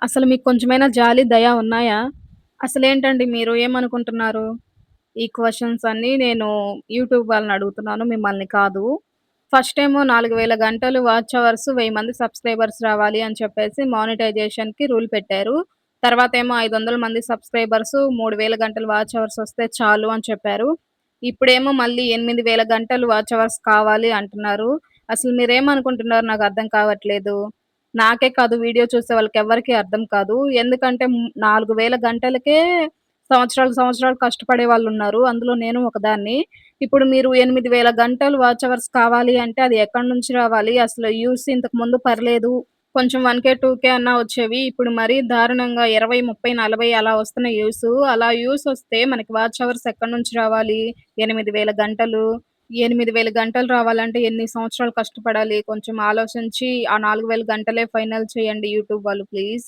అసలు మీకు కొంచెమైనా జాలి, దయ ఉన్నాయా? అసలేంటండి మీరు ఏమనుకుంటున్నారు? ఈ క్వెషన్స్ అన్నీ నేను యూట్యూబ్ వాళ్ళని అడుగుతున్నాను మిమ్మల్ని కాదు. ఫస్టేమో 4000 గంటలు వాచ్ అవర్స్ 1000 మంది సబ్‌స్క్రైబర్స్ రావాలి అని చెప్పేసి మానిటైజేషన్‌కి రూల్ పెట్టారు. తర్వాతేమో 500 మంది సబ్‌స్క్రైబర్స్ 3000 గంటలు వాచ్ అవర్స్ వస్తే చాలు అని చెప్పారు. ఇప్పుడేమో మళ్ళీ 8000 గంటలు వాచ్ అవర్స్ కావాలి అంటున్నారు. అసలు మీరేమనుకుంటున్నారో నాకర్థం కావట్లేదు. నాకే కాదు వీడియో చూసే వాళ్ళకెవ్వరికీ అర్థం కాదు. ఎందుకంటే 4000 గంటలకే సంవత్సరాలు, సంవత్సరాలు కష్టపడే వాళ్ళున్నారు. అందులో నేను ఒకదాన్ని. ఇప్పుడు మీరు 8000 గంటలు వాచ్ అవర్స్ కావాలి అంటే అది ఎక్కడి నుంచి రావాలి? అసలు వ్యూస్ ఇంతకుముందు పర్లేదు. కొంచెం 1,000, 2,000 అన్నా వచ్చేవి. ఇప్పుడు మరీ దారుణంగా 20, 30, 40 అలా వస్తున్నాయి వ్యూసు. అలా వ్యూస్ వస్తే మనకి వాచ్ అవర్స్ ఎక్కడి నుంచి రావాలి? 8000 గంటలు. 8000 గంటలు రావాలంటే ఎన్ని సంవత్సరాలు కష్టపడాలి? కొంచెం ఆలోచించి ఆ 4000 గంటలే ఫైనల్ చేయండి యూట్యూబ్ వాళ్ళు ప్లీజ్.